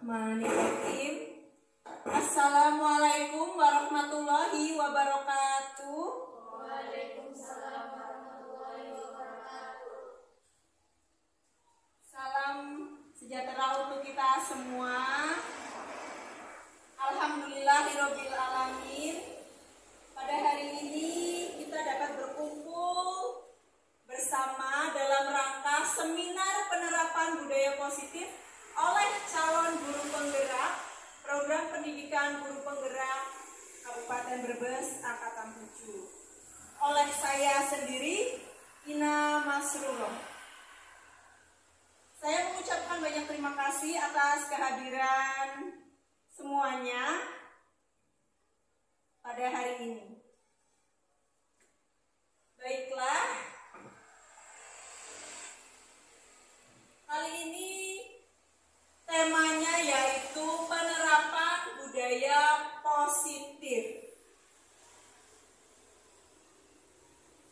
Bismillahirrahmanirrahim. Assalamualaikum warahmatullahi wabarakatuh. Waalaikumsalam warahmatullahi wabarakatuh. Salam sejahtera untuk kita semua. Alhamdulillahirabbil alamin. Pada hari ini kita dapat berkumpul bersama dalam rangka seminar penerapan budaya positif oleh calon guru penggerak program pendidikan guru penggerak Kabupaten Brebes Angkatan 7 oleh saya sendiri, Ina Masrurah. Saya mengucapkan banyak terima kasih atas kehadiran semuanya pada hari ini. Baiklah, kali ini temanya yaitu penerapan budaya positif.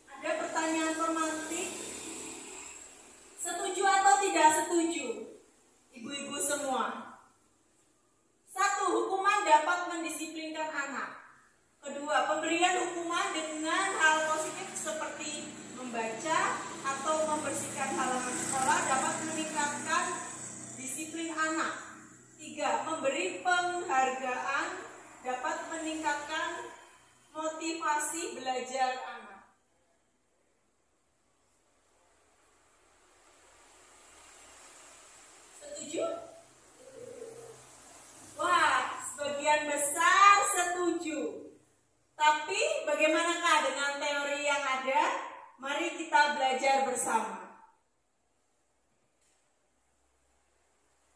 Ada pertanyaan romantik? Setuju atau tidak setuju? Ibu-ibu semua. 1. Hukuman dapat mendisiplinkan anak. 2. Pemberian hukuman dengan hal positif seperti membaca atau membersihkan halaman sekolah dapat meningkatkan disiplin anak. 3. Memberi penghargaan dapat meningkatkan motivasi belajar anak. Setuju? Wah, sebagian besar setuju. Tapi bagaimanakah dengan teori yang ada? Mari kita belajar bersama.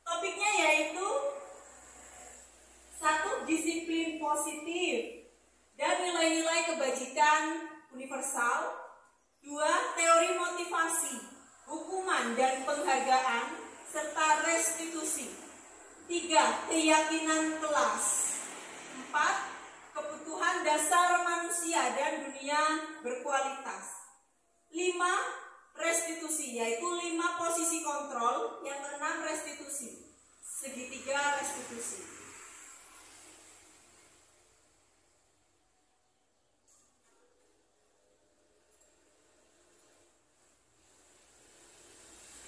Topiknya yaitu 1. Disiplin positif dan nilai-nilai kebajikan universal. 2. Teori motivasi, hukuman dan penghargaan serta restitusi. 3. Keyakinan kelas. 4. Kebutuhan dasar manusia dan dunia berkualitas. 5. Restitusi, yaitu 5 posisi kontrol. Yang 6 restitusi, segitiga restitusi.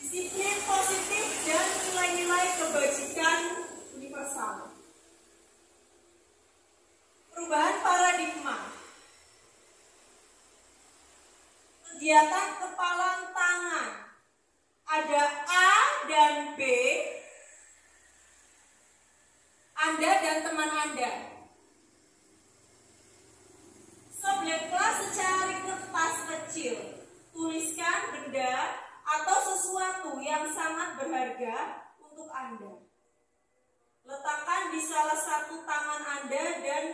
Disiplin positif dan nilai-nilai kebajikan universal. Perubahan paradigma. Kegiatan kepalan tangan. Ada A dan B. Anda dan teman Anda. Sobeklah secari kertas kecil. Tuliskan benda atau sesuatu yang sangat berharga untuk Anda. Letakkan di salah satu tangan Anda dan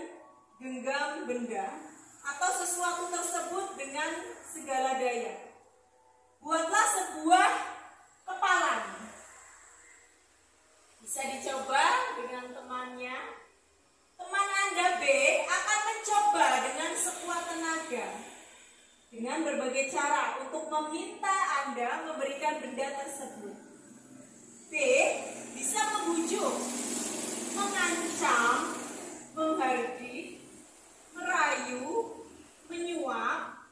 genggam benda atau sesuatu tersebut dengan segala daya. Buatlah sebuah kepalan. Bisa dicoba dengan temannya. Teman Anda B akan mencoba dengan sekuat tenaga dengan berbagai cara untuk meminta Anda memberikan benda tersebut. B bisa membujuk, mengancam, menghardik, merayu, menyuap,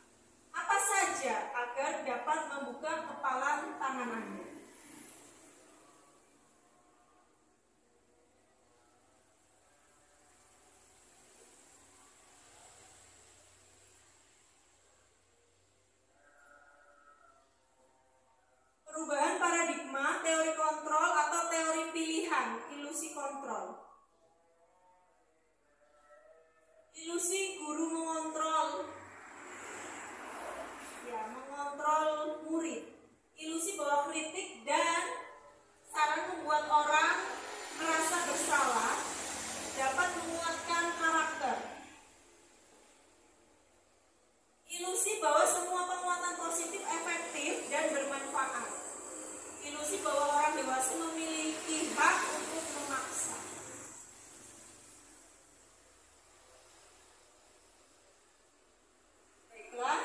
apa saja agar dapat membuka kepalan tangan Anda. Perubahan paradigma, teori kontrol atau teori pilihan, ilusi kontrol. Ilusi guru mengontrol, mengontrol murid. Ilusi bahwa kritik dan saran membuat orang merasa bersalah dapat menguatkan karakter. Ilusi bahwa semua penguatan positif efektif dan bermanfaat. Ilusi bahwa orang dewasa memiliki hak untuk memaksa. Baiklah.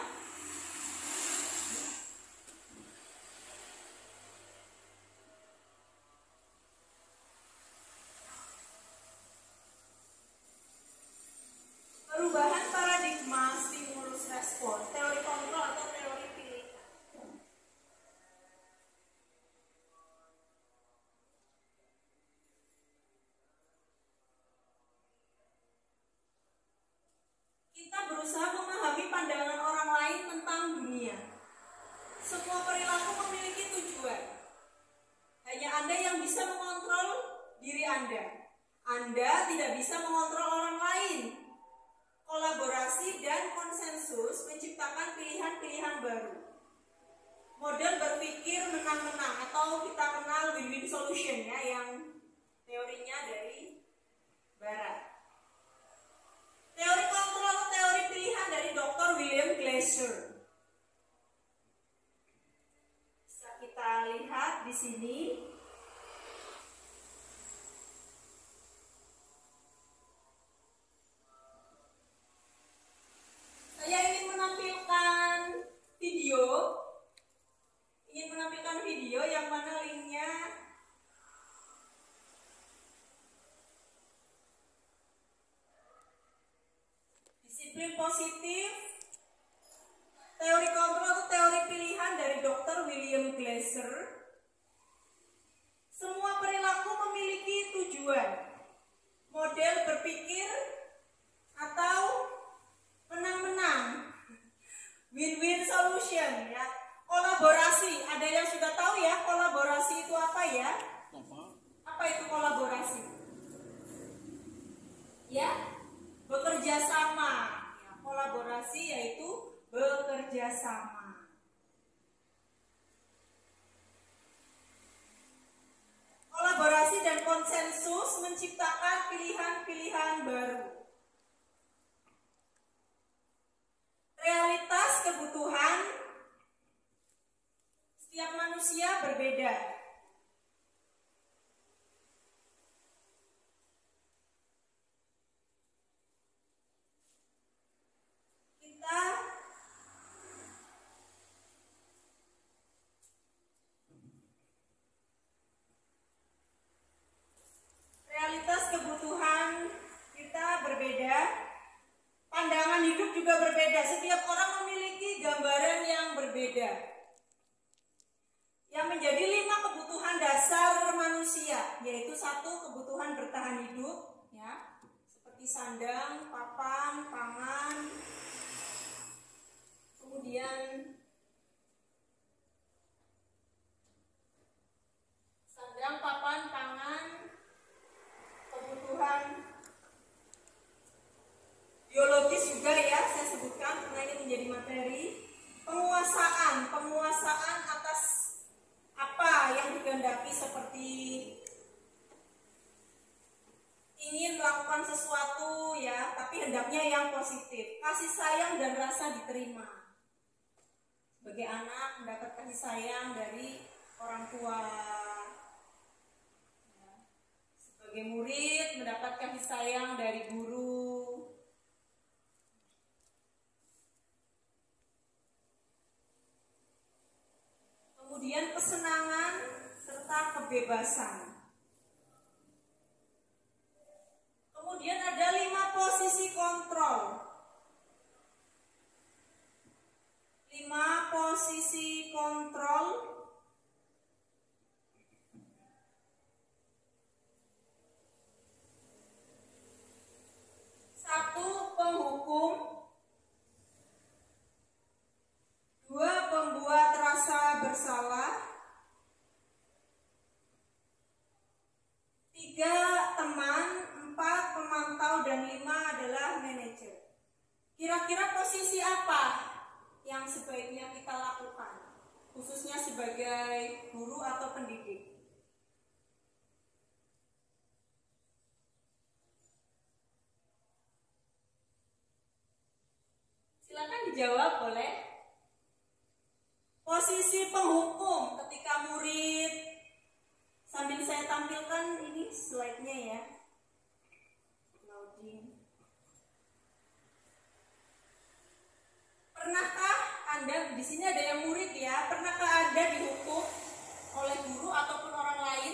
berusaha memahami pandangan orang lain tentang dunia. Semua perilaku memiliki tujuan. Hanya Anda yang bisa mengontrol diri Anda. Anda tidak bisa mengontrol orang lain. Kolaborasi dan konsensus menciptakan pilihan-pilihan baru. Model berpikir menang-menang atau kita kenal win-win solution ya, yang teorinya dari Barat. Teori kontrol atau teori pilihan dari Dr. William Glasser. Bisa kita lihat di sini. Saya ingin menampilkan video yang mana linknya disiplin positif, teori kontrol atau teori pilihan dari Dr. William Glasser. Semua perilaku memiliki tujuan, model berpikir atau menang-menang, win-win solution ya. Kolaborasi, ada yang sudah tahu ya kolaborasi itu apa ya? Apa itu kolaborasi? Ya, bekerja sama. Ya, kolaborasi yaitu bekerja sama. Kolaborasi dan konsensus menciptakan pilihan-pilihan baru. Realitas kebutuhan setiap manusia berbeda. Realitas kebutuhan kita berbeda. Pandangan hidup juga berbeda. Setiap orang memiliki gambaran yang berbeda. Yang menjadi 5 kebutuhan dasar manusia, yaitu 1 kebutuhan bertahan hidup, ya, seperti sandang, papan, pangan, kemudian sandang, papan, pangan, kebutuhan biologis juga ya, saya sebutkan karena ini menjadi materi. Penguasaan atas apa yang dikehendaki, seperti ingin melakukan sesuatu ya, tapi hendaknya yang positif. Kasih sayang dan rasa diterima. Sebagai anak mendapat kasih sayang dari orang tua. Sebagai murid mendapat kasih sayang dari guru. Kemudian kesenangan serta kebebasan. Kemudian ada 5 posisi kontrol. 5 posisi kontrol. Satu, penghukum. 2, pembuat rasa bersalah. 3, teman. 4, pemantau. Dan 5 adalah manajer. Kira-kira posisi apa yang sebaiknya kita lakukan, khususnya sebagai guru atau pendidik? Silakan dijawab boleh. Posisi penghukum ketika murid, sambil saya tampilkan ini slide-nya ya. Loading. Pernahkah Anda, di sini ada yang murid ya, pernahkah Anda dihukum oleh guru ataupun orang lain?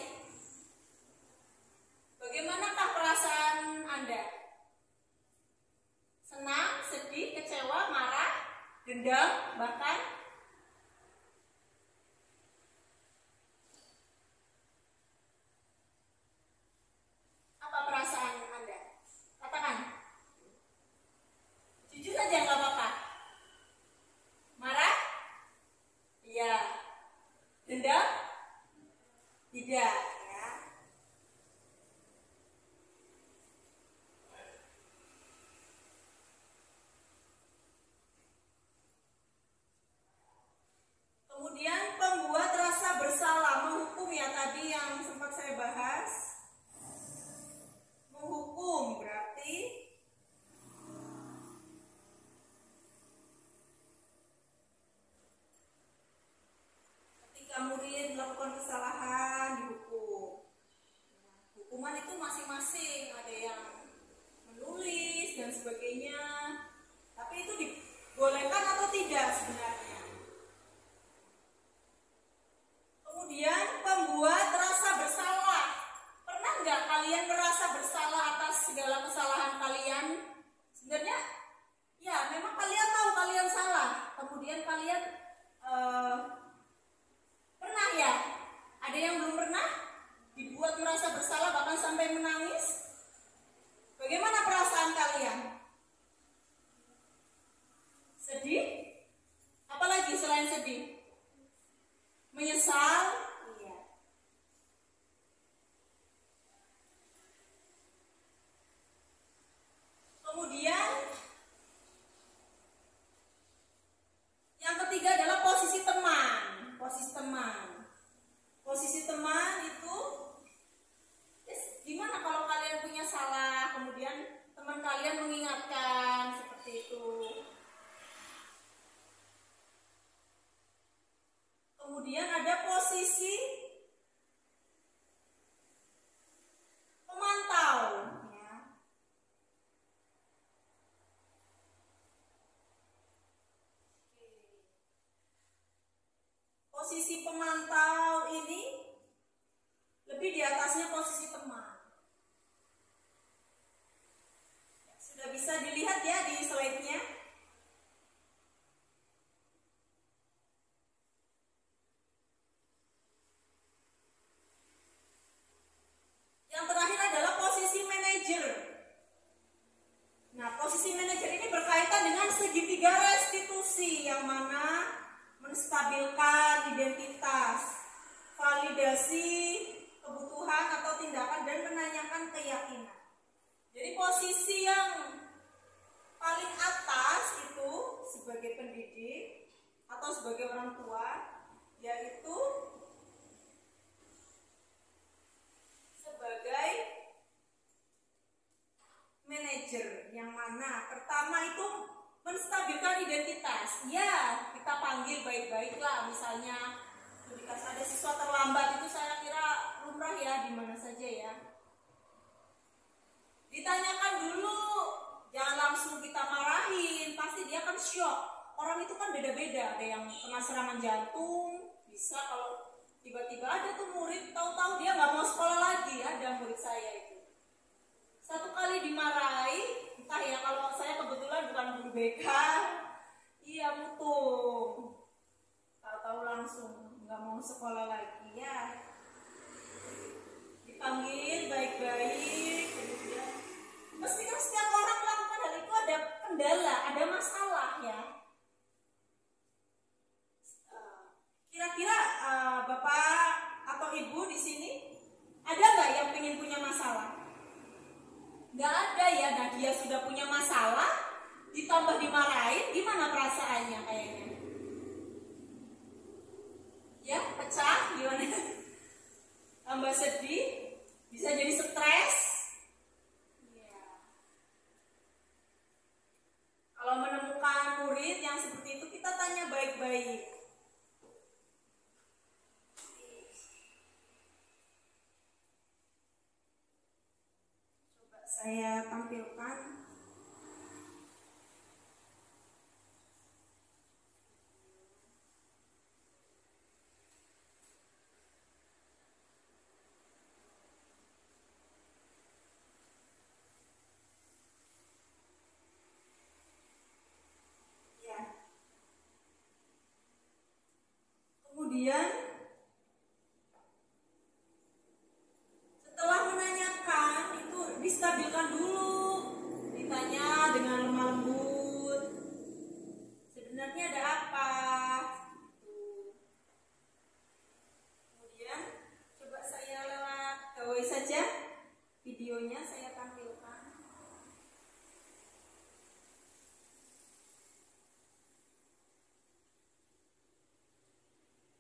Bagaimanakah perasaan Anda? Senang, sedih, kecewa, marah, dendam, bahkan apa perasaan Anda? Katakan. Jujur saja. Tidak, ya. Kemudian pembuat rasa bersalah menghukum, ya, tadi yang sempat saya bahas. Menghukum berarti ketika murid melakukan kesalahan dihukum. Hukuman itu masing-masing, ada yang menulis dan sebagainya. Tapi itu dibolehkan atau tidak sebenarnya? Kemudian pembuat rasa bersalah. Pernah nggak kalian merasa bersalah atas segala kesalahan kalian? Sebenarnya, ya memang kalian tahu kalian salah. Kemudian kalian pernah, ya? Ada yang belum pernah dibuat merasa bersalah bahkan sampai menangis? Bagaimana perasaan kalian? Sedih? Apalagi selain sedih? Menyesal? Iya. Kemudian yang ketiga adalah posisi teman. Posisi teman. Posisi teman itu, gimana kalau kalian punya salah, kemudian teman kalian mengingatkan seperti itu. Kemudian ada posisi pemantau, ya. Posisi pemantau ini lebih di atasnya posisi teman. Sudah bisa dilihat, ya, di slide-nya. Yang terakhir adalah posisi manajer. Nah, posisi manajer ini berkaitan dengan segitiga restitusi, yang mana menstabilkan identitas, validasi kebutuhan atau tindakan, dan menanyakan keyakinan. Jadi posisi yang paling atas itu sebagai pendidik atau sebagai orang tua, yaitu sebagai manajer, yang mana pertama itu menstabilkan identitas. Ya, kita panggil baik-baiklah, misalnya ketika ada siswa terlambat, itu saya kira lumrah, ya, di mana saja, ya. Ditanyakan dulu, jangan langsung kita marahin, pasti dia kan shock. Orang itu kan beda-beda, ada yang kena serangan jantung, bisa kalau tiba-tiba ada tuh murid, tahu-tahu dia nggak mau sekolah lagi. Ada murid saya itu, satu kali dimarahi, entah ya, kalau saya kebetulan bukan guru BK, iya, mutung, tahu-tahu langsung nggak mau sekolah lagi, ya. Dipanggil baik-baik, kemudian mesti kan setiap orang melakukan hal itu ada kendala, ada masalah, ya. Kira-kira Bapak atau Ibu di sini ada nggak yang pengen punya masalah? Nggak ada, ya. Nah, dia sudah punya masalah, ditambah dimarahin, gimana perasaannya kayaknya? Ya, pecah, gimana? Tambah sedih, bisa jadi stres. Ya. Kalau menemukan murid yang seperti itu, kita tanya baik-baik. Saya tampilkan. Ya. Kemudian setelah menanyakan itu distabilkan dulu videonya saya tampilkan.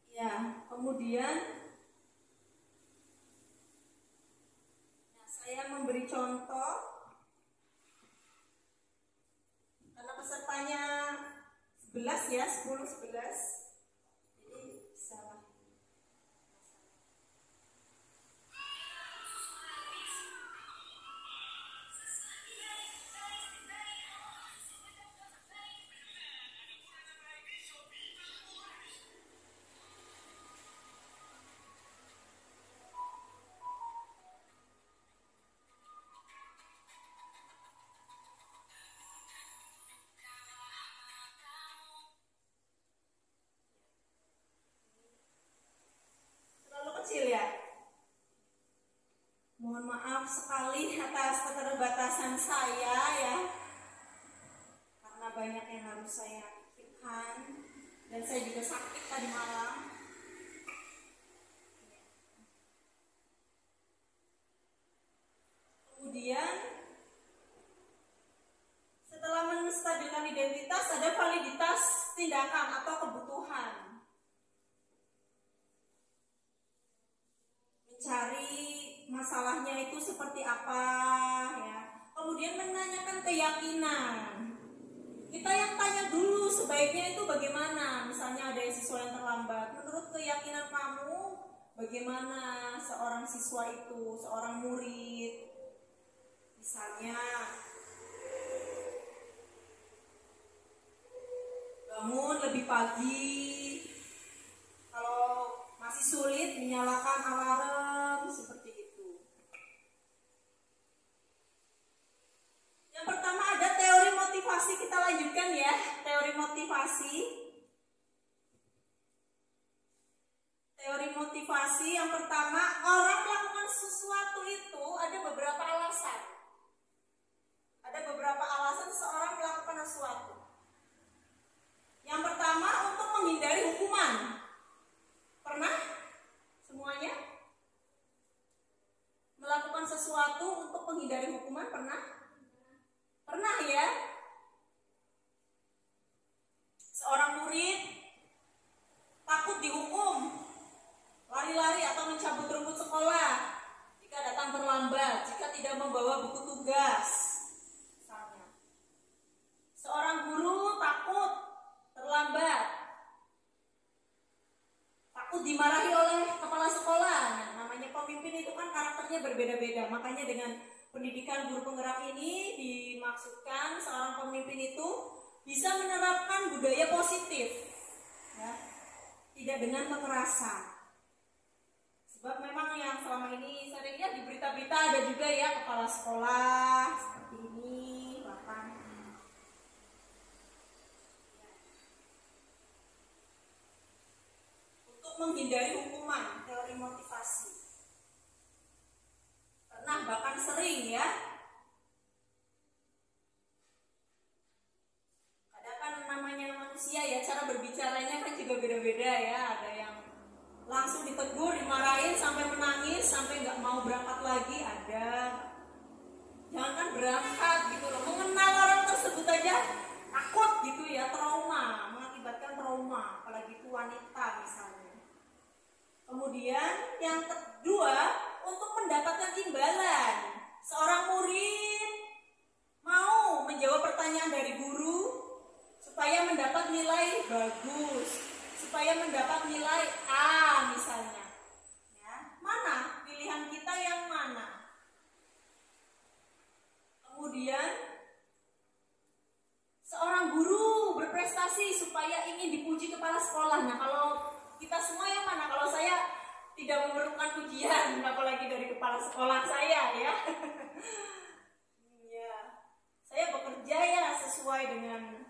Ya, kemudian saya memberi contoh karena pesertanya 11 ya, 10 11. Jadi bisa lah. Kecil ya. Mohon maaf sekali atas keterbatasan saya ya. Karena banyak yang harus saya pikirkan dan saya juga sakit tadi malam. Kemudian setelah menstabilkan identitas ada validitas tindakan atau kebutuhan. Cari masalahnya itu seperti apa ya. Kemudian menanyakan keyakinan. Kita yang tanya dulu sebaiknya itu bagaimana. Misalnya ada siswa yang terlambat. Menurut keyakinan kamu bagaimana seorang siswa itu, seorang murid? Misalnya bangun lebih pagi. Kalau masih sulit menyalakan alarm seperti itu. Yang pertama ada teori motivasi, kita lanjutkan ya. Teori motivasi. Teori motivasi yang pertama, orang melakukan sesuatu itu ada beberapa alasan. Ada beberapa alasan seseorang melakukan sesuatu. Yang pertama untuk menghindari hukuman. Pernah? Semuanya? Melakukan sesuatu untuk menghindari hukuman pernah? Pernah ya? Seorang murid takut dihukum, lari-lari atau mencabut rumput sekolah jika datang terlambat, jika tidak membawa buku tugas. Misalnya. Seorang guru takut terlambat, takut dimarahi oleh kepala sekolah. Nah, namanya pemimpin itu kan karakternya berbeda-beda. Makanya dengan pendidikan guru penggerak ini dimaksudkan seorang pemimpin itu bisa menerapkan budaya positif, ya, tidak dengan kekerasan. Sebab memang yang selama ini sering lihat di berita-berita ada juga ya kepala sekolah seperti ini, bahkan menghindari hukuman, teori motivasi. Pernah bahkan sering ya. Kadang kan namanya manusia ya, cara berbicaranya kan juga beda-beda ya. Ada yang langsung ditegur, dimarahin sampai menangis, sampai nggak mau berangkat lagi, ada. Jangan kan berangkat gitu loh, mengenal orang tersebut aja takut gitu ya, trauma, mengakibatkan trauma, apalagi itu wanita misalnya. Kemudian yang kedua, untuk mendapatkan imbalan. Seorang murid mau menjawab pertanyaan dari guru supaya mendapat nilai bagus, supaya mendapat nilai A misalnya. Ya, mana pilihan kita yang mana? Kemudian seorang guru berprestasi supaya ingin dipuji kepala sekolah. Nah, kalau kita semua yang mana? Kalau saya tidak memerlukan pujian, apalagi dari kepala sekolah saya ya. Ya, saya bekerja ya sesuai dengan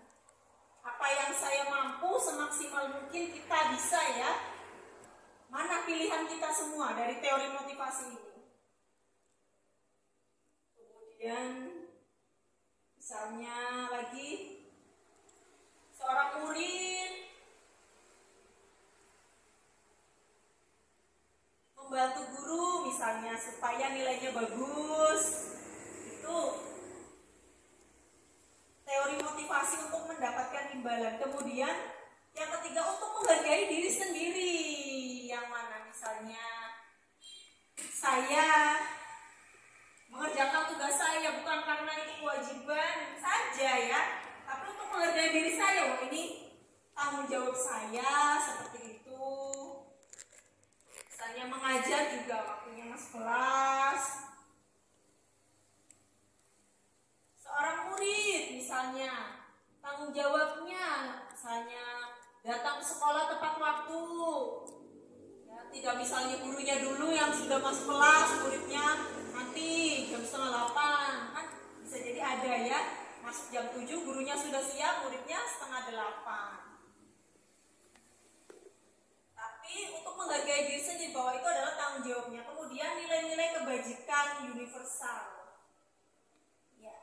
apa yang saya mampu, semaksimal mungkin kita bisa ya. Mana pilihan kita semua dari teori motivasi ini? Kemudian misalnya lagi seorang murid membantu guru misalnya supaya nilainya bagus. Itu teori motivasi untuk mendapatkan imbalan. Kemudian yang ketiga untuk menghargai diri sendiri. Yang mana misalnya saya mengerjakan tugas saya bukan karena itu kewajiban saja ya, tapi untuk menghargai diri saya. Wah, ini tanggung jawab saya, seperti itu. Misalnya mengajar juga waktunya masuk kelas. Seorang murid misalnya tanggung jawabnya misalnya datang ke sekolah tepat waktu. Ya, tidak misalnya gurunya dulu yang sudah masuk kelas, muridnya nanti jam 7:30. Kan bisa jadi ada ya, masuk jam 7, gurunya sudah siap, muridnya 7:30. Tapi untuk menghargai diri sendiri bahwa itu adalah tanggung jawabnya. Kemudian nilai-nilai kebajikan universal. Ya.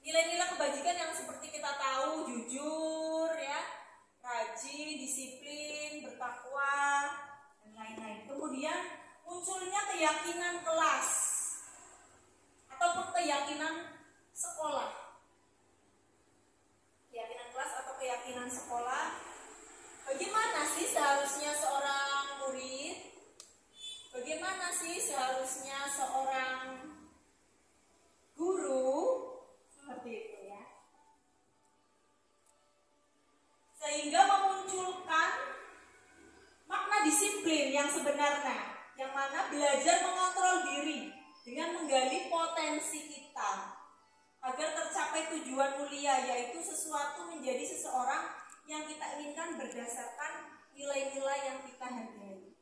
Nilai-nilai kebajikan yang seperti kita tahu, jujur ya, rajin, disiplin, bertakwa, dan lain-lain. Kemudian munculnya keyakinan kelas ataupun keyakinan sekolah. Keyakinan kelas atau keyakinan sekolah. Bagaimana sih seharusnya seorang murid? Bagaimana sih seharusnya seorang guru? Seperti itu ya. Sehingga memunculkan makna disiplin yang sebenarnya, yang mana belajar mengontrol diri dengan menggali potensi kita agar tercapai tujuan mulia, yaitu sesuatu menjadi seseorang yang kita inginkan berdasarkan nilai-nilai yang kita hargai.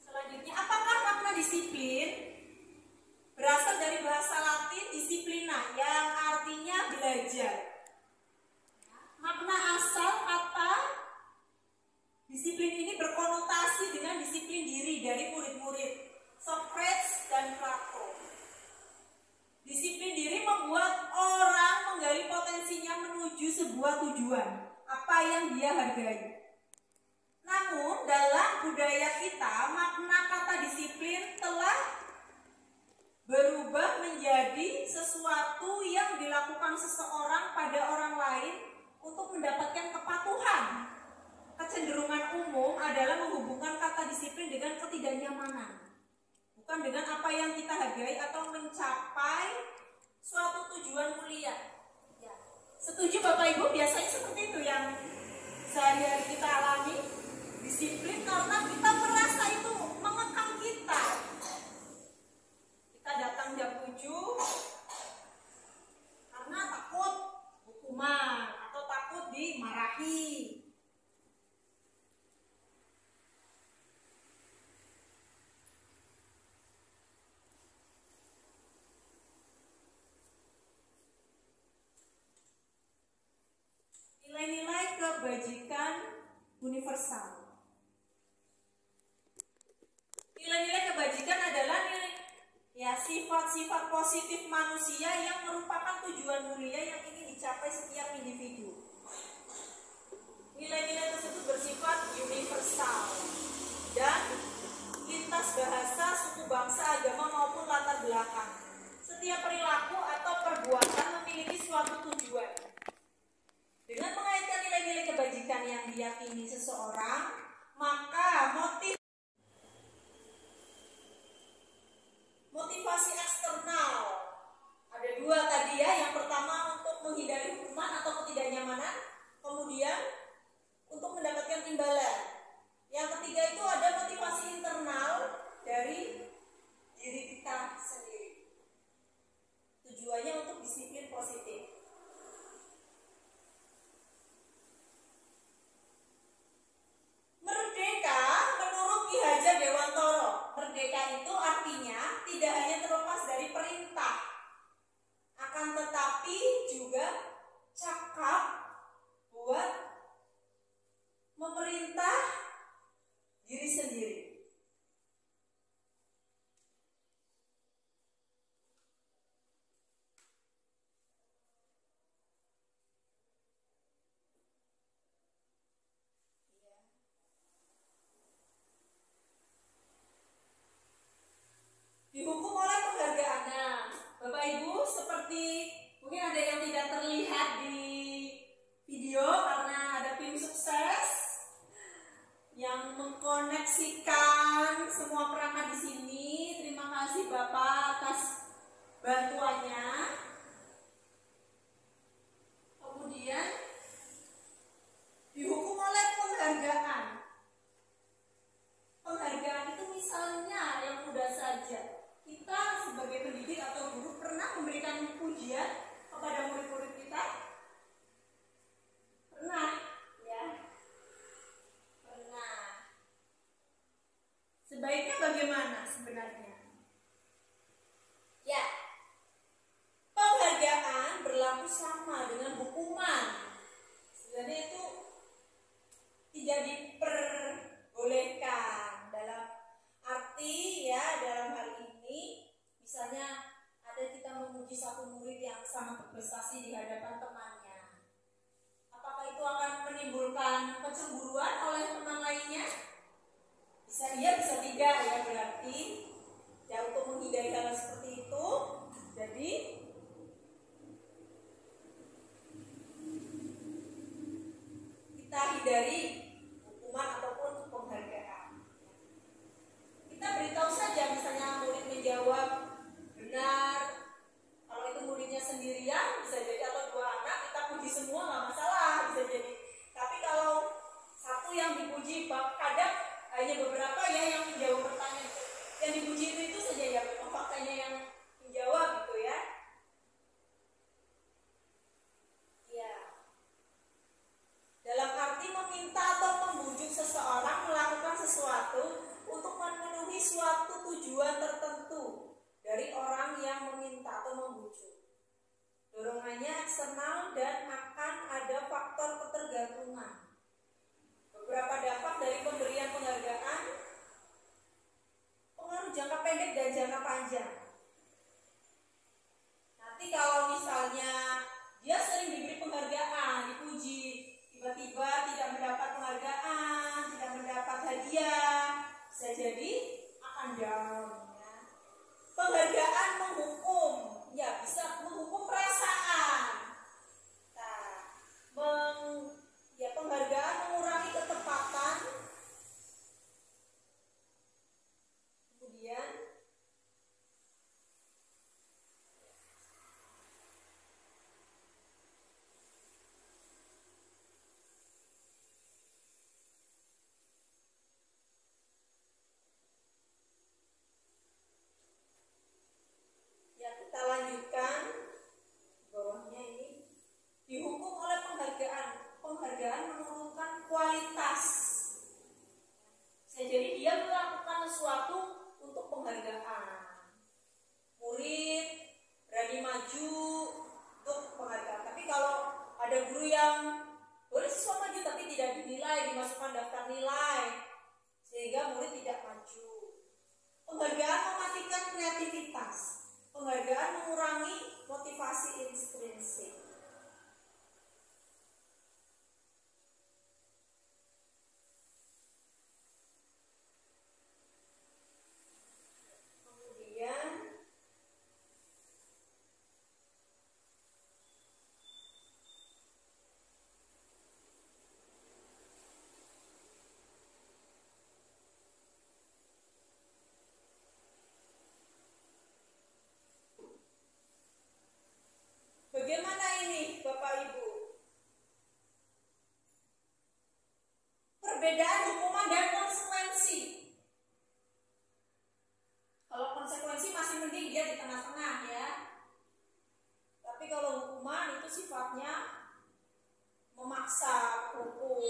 Selanjutnya, apakah makna disiplin? Berasal dari bahasa Latin disiplina yang artinya belajar. Makna asal kata disiplin ini berkonotasi dengan disiplin diri dari murid-murid Socrates dan Plato. Disiplin diri membuat orang menggali potensinya menuju sebuah tujuan, apa yang dia hargai. Namun dalam budaya kita, makna kata disiplin telah berubah menjadi sesuatu yang dilakukan seseorang pada orang lain untuk mendapatkan kepatuhan. Kecenderungan umum adalah menghubungkan kata disiplin dengan ketidaknyamanan, bukan dengan apa yang kita hargai atau mencapai suatu tujuan mulia. Ya. Setuju Bapak Ibu? Biasanya seperti itu yang sehari-hari kita alami. Disiplin karena kita merasa itu mengekang kita. Kita datang jam 7 karena takut hukuman atau takut dimarahi. Nilai-nilai kebajikan universal. Nilai-nilai kebajikan adalah sifat-sifat positif manusia yang merupakan tujuan mulia yang ingin dicapai setiap individu. Nilai-nilai tersebut bersifat universal dan lintas bahasa, suku bangsa, agama maupun latar belakang. Setiap perilaku atau perbuatan memiliki suatu tujuan. Dengan mengaitkan nilai-nilai kebajikan yang diyakini seseorang, maka motivasi eksternal ada dua tadi ya. Yang pertama untuk menghindari hukuman atau ketidaknyamanan, kemudian untuk mendapatkan imbalan. Yang ketiga itu ada motivasi internal dari diri kita sendiri. Tujuannya untuk disiplin positif. Merdeka menurut Ki Hajar Dewantoro, merdeka itu artinya tidak hanya terlepas dari perintah, akan tetapi juga cakap sebenarnya? Ya, penghargaan berlaku sama dengan hukuman. Sebenarnya itu tidak diperbolehkan dalam arti ya, dalam hal ini misalnya ada kita memuji satu murid yang sangat berprestasi di hadapan temannya. Apakah itu akan menimbulkan kecemburuan oleh teman lainnya? Bisa iya, bisa tidak ya, berarti ya untuk menghindari hal seperti itu, jadi kita hindari hukuman ataupun penghargaan. Kita beritahu saja, misalnya murid menjawab benar, kalau itu muridnya sendirian bisa jadi, atau dua anak kita puji semua nggak masalah, bisa jadi. Tapi kalau satu yang dipuji, kadang hanya beberapa ya yang menjawab pertanyaan, yang dipuji itu saja ya, memang faktanya yang menjawab gitu ya. Ya, dalam arti meminta atau membujuk seseorang melakukan sesuatu untuk memenuhi suatu tujuan tertentu dari orang yang meminta atau membujuk. Dorongannya eksternal dan akan ada faktor ketergantungan. Beberapa dampak dari pemberian penghargaan: pengaruh jangka pendek dan jangka panjang. Nanti kalau misalnya dia sering diberi penghargaan, dipuji, tiba-tiba tidak mendapat penghargaan, tidak mendapat hadiah, bisa jadi akan down ya. Penghargaan menghukum, ya bisa menghukum perasaan. Penghargaan mengurangi ketepatan. Kemudian ya, kita lanjutkan bawahnya ini. Dihukum oleh penghargaan. Penghargaan menurunkan kualitas. Jadi dia melakukan sesuatu untuk penghargaan. Murid berani maju untuk penghargaan. Tapi kalau ada guru yang boleh siswa maju tapi tidak dinilai, dimasukkan daftar nilai, sehingga murid tidak maju. Penghargaan mematikan kreativitas. Penghargaan mengurangi motivasi intrinsik. Bagaimana ini Bapak Ibu? Perbedaan hukuman dan konsekuensi. Kalau konsekuensi masih mending dia di tengah-tengah ya. Tapi kalau hukuman itu sifatnya memaksa hukum.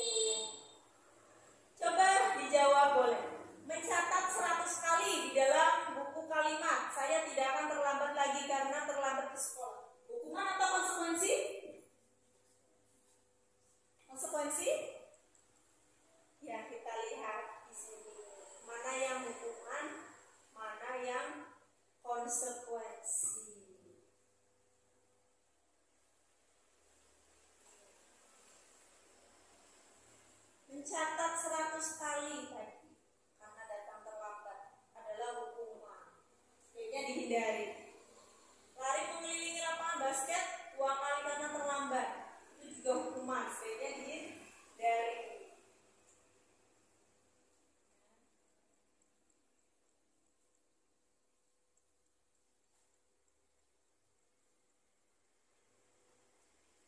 Coba dijawab boleh. Mencatat 100 kali di dalam buku kalimat, saya tidak akan terlambat lagi karena terlambat ke sekolah. Hukuman atau konsekuensi? Konsekuensi? Ya, kita lihat di sini. Mana yang hukuman, mana yang konsekuensi. Mencatat 100 kali tadi karena datang terlambat adalah hukuman. Sebaiknya dihindari. Lari mengelilingi lapangan basket 2 kali karena terlambat, itu juga hukuman, sebaiknya dihindari.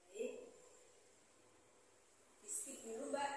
Baik, di skip dulu Mbak.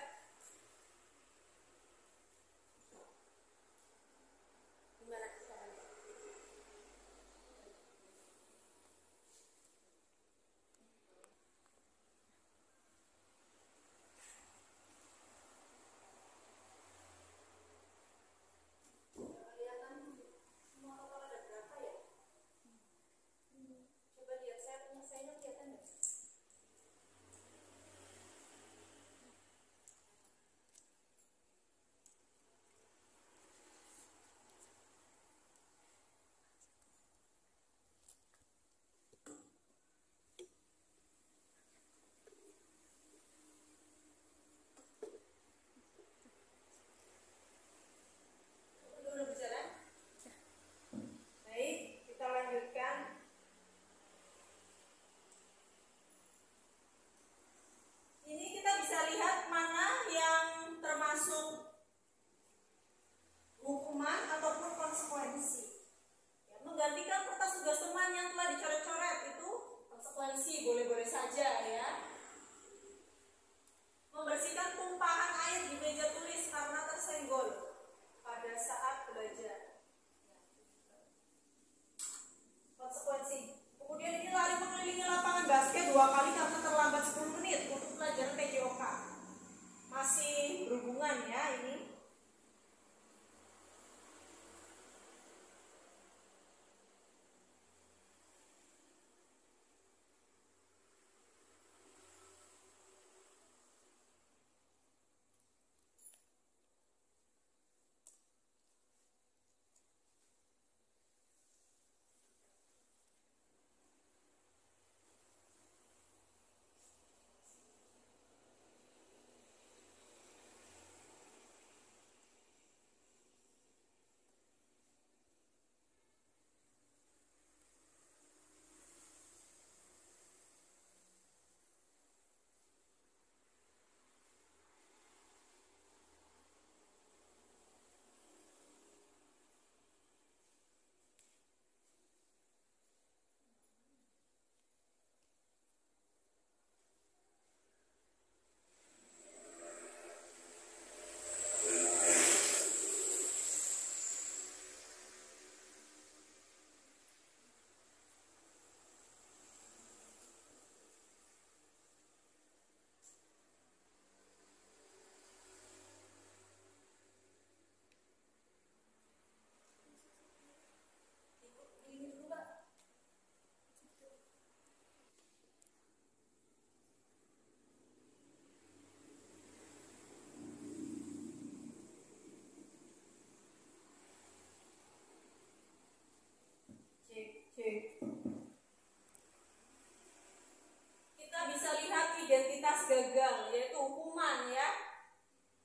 identitas gagal, yaitu hukuman ya.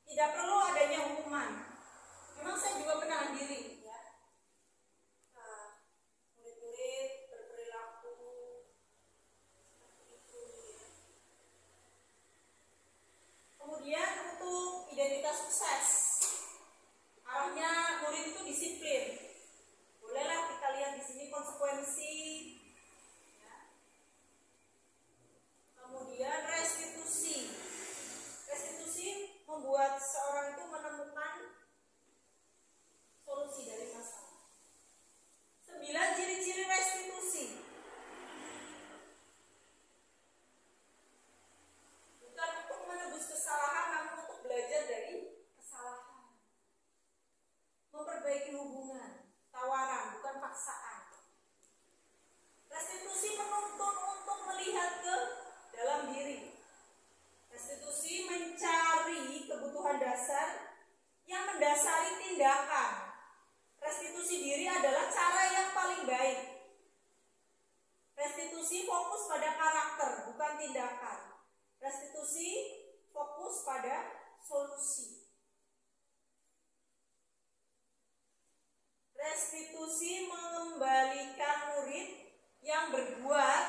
Tidak perlu adanya hukuman. Memang saya juga pernah diri ya. Nah, murid-murid berperilaku seperti itu ya. Kemudian untuk identitas sukses, arahnya murid itu disiplin. Bolehlah kita lihat di sini konsekuensi. Ya. Kemudian restitusi. Restitusi membuat seorang itu menemukan solusi dari masalah. 9 ciri-ciri restitusi. Bukan untuk menebus kesalahan, namun untuk belajar dari kesalahan. Memperbaiki hubungan, tawaran, bukan paksaan. Restitusi menuntun untuk melihat ke dalam diri. Restitusi mencari kebutuhan dasar yang mendasari tindakan. Restitusi diri adalah cara yang paling baik. Restitusi fokus pada karakter, bukan tindakan. Restitusi fokus pada solusi. Restitusi mengembalikan murid yang berbuat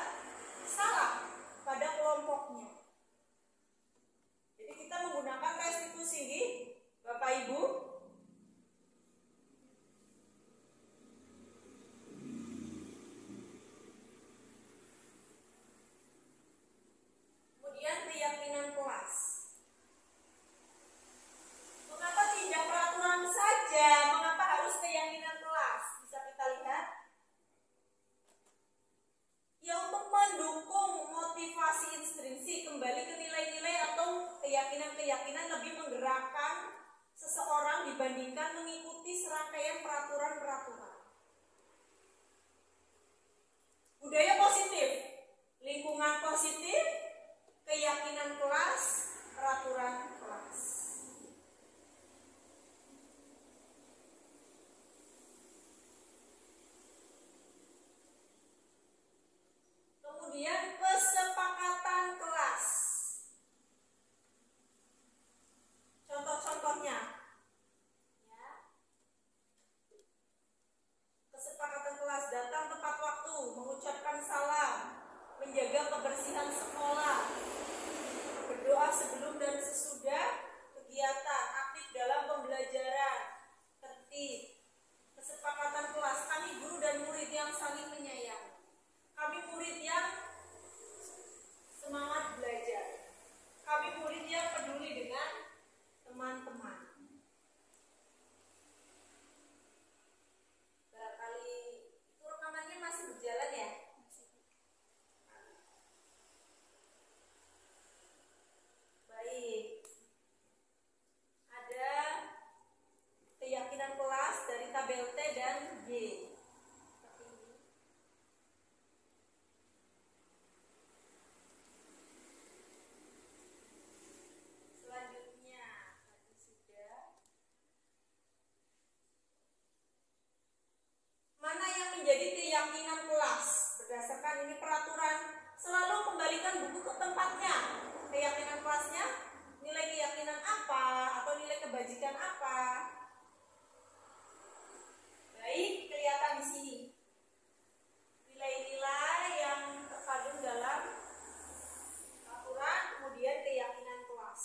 salah pada kelompoknya. Jadi kita menggunakan restitusi ini, Bapak Ibu. Kemudian keyakinan kelas. Mengapa tidak peraturan saja? Mengapa harus keyakinan kelas? Bisa kita lihat. Ya, untuk mendukung motivasi intrinsik, kembali ke nilai-nilai atau keyakinan-keyakinan lebih menggerakkan seseorang dibandingkan mengikuti serangkaian peraturan-peraturan. Budaya positif, lingkungan positif, keyakinan kelas, peraturan kelas. Kemudian kesepakatan kelas. Contoh-contohnya ya. Kesepakatan kelas: datang tepat waktu, mengucapkan salam, menjaga kebersihan sekolah, berdoa sebelum dan sesudah kegiatan, aktif dalam pembelajaran, tertib. Kesepakatan kelas: kami guru dan murid yang saling menyayangi. Kami murid yang semangat belajar. Kami murid yang peduli dengan teman-teman. Barangkali itu rekamannya masih berjalan ya? Baik. Ada keyakinan kelas dari tabel T dan G. Mana yang menjadi keyakinan kelas? Berdasarkan ini peraturan, selalu kembalikan buku ke tempatnya. Keyakinan kelasnya, nilai keyakinan apa atau nilai kebajikan apa? Baik, kelihatan di sini. Nilai-nilai yang terkandung dalam peraturan, kemudian keyakinan kelas.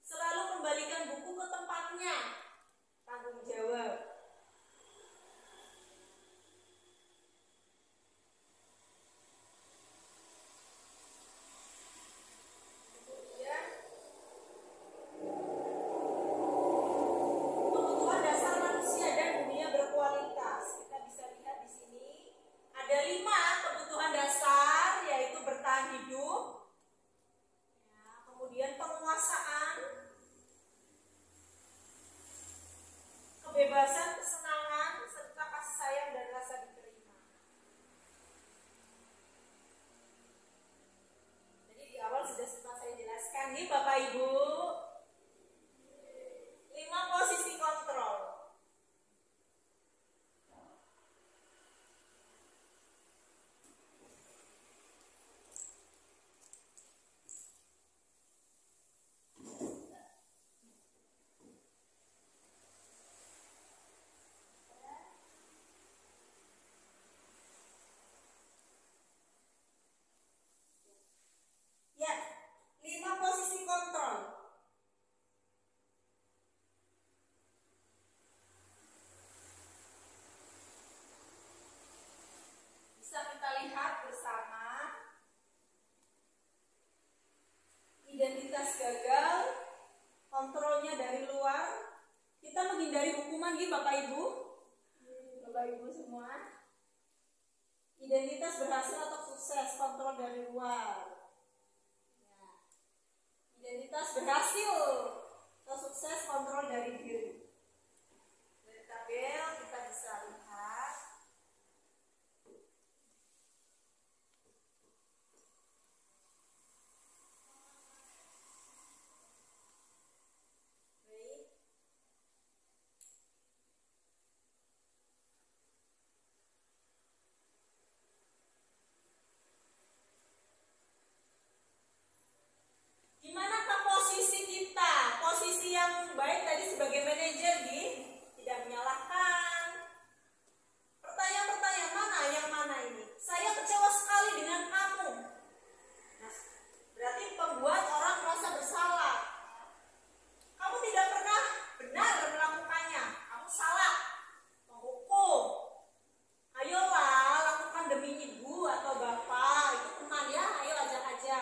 Selalu kembalikan buku ke tempatnya. Tanggung jawab. Kebebasan, kesenangan, serta kasih sayang dan rasa diterima. Jadi di awal sudah sempat saya jelaskan nih Bapak Ibu, 5 posisi kontrol. Teman Bapak Ibu? Bapak Ibu semua. Identitas berhasil atau sukses, kontrol dari luar. Identitas berhasil atau sukses, kontrol dari diri. Dari tabel kita bisa lihat. Dimanakah posisi kita? Posisi yang baik tadi sebagai manajer tidak menyalahkan. Pertanyaan-pertanyaan yang mana ini? Saya kecewa sekali dengan kamu. Nah, berarti membuat orang merasa bersalah. Kamu tidak pernah benar melakukannya. Kamu salah. Menghukum. Ayolah, lakukan demi ibu atau bapak. Itu teman ya, ayo ajak aja.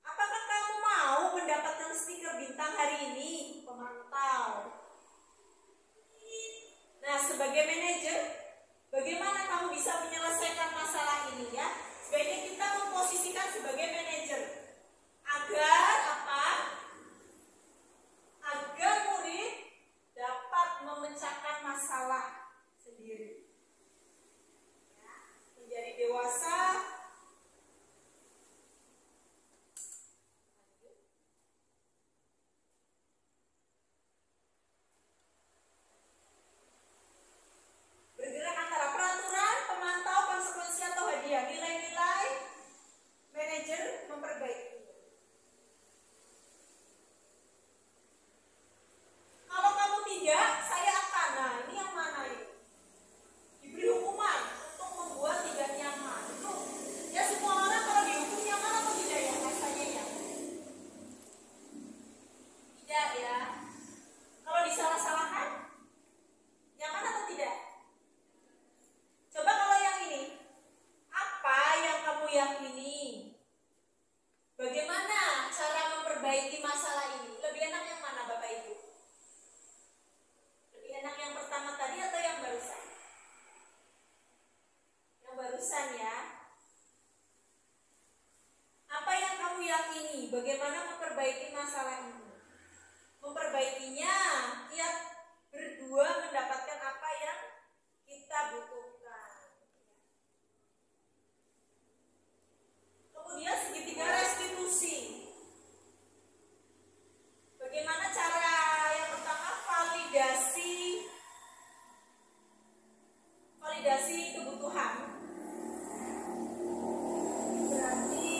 Apakah kamu mau mendapatkan stiker bintang hari ini? Pemantau. Nah, sebagai manajer, bagaimana kamu bisa menyelesaikan masalah ini ya? Sebaiknya kita memposisikan sebagai manajer. Agar apa? Agar murid dapat memecahkan masalah sendiri. Ya, menjadi dewasa. Bergerak antara peraturan, pemantau, konsekuensi atau hadiah. Nilai-nilai manajer memperbaiki. Kalau kamu tidak, saya akan. Nah, ini yang mana ini? Diberi hukuman untuk membuat tidak nyaman. Itu ya, semua orang kalau dihukum nyaman atau tidak ya rasanya ya? Tidak ya. Kalau disalah-salahkan nyaman atau tidak? Coba kalau yang ini, apa yang kamu yakini? Bagaimana cara memperbaiki masalah ini? Lebih enak yang mana Bapak Ibu? Lebih enak yang pertama tadi atau yang barusan? Yang barusan ya. Apa yang kamu yakini? Bagaimana memperbaiki masalah ini? Memperbaikinya, kita berdua mendapatkan apa yang kita butuhkan. Kemudian segitiga restitusi. Bagaimana cara yang pertama? Validasi kebutuhan. Berarti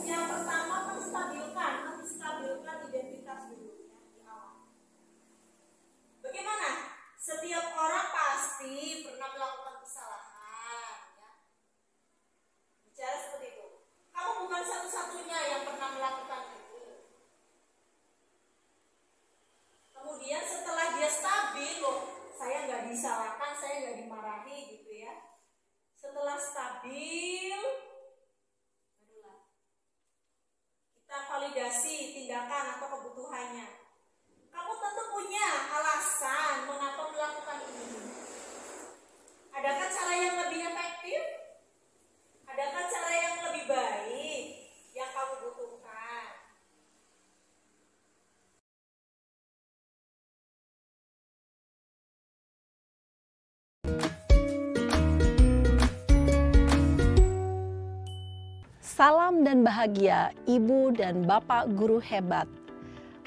yang pertama menstabilkan identitas dulu ya, di awal. Bagaimana? Setiap orang pasti pernah melakukan kesalahan ya. Bicara seperti itu. Kamu bukan satu-satunya yang pernah melakukan itu. Kemudian setelah dia stabil, loh, saya nggak disalahkan, saya nggak dimarahi gitu ya. Setelah stabil, barulah kita validasi tindakan atau kebutuhannya. Kamu tentu punya alasan mengapa melakukan ini. Adakah cara yang lebih efektif? Adakah cara yang lebih baik yang kamu butuhkan? Salam dan bahagia Ibu dan Bapak guru hebat.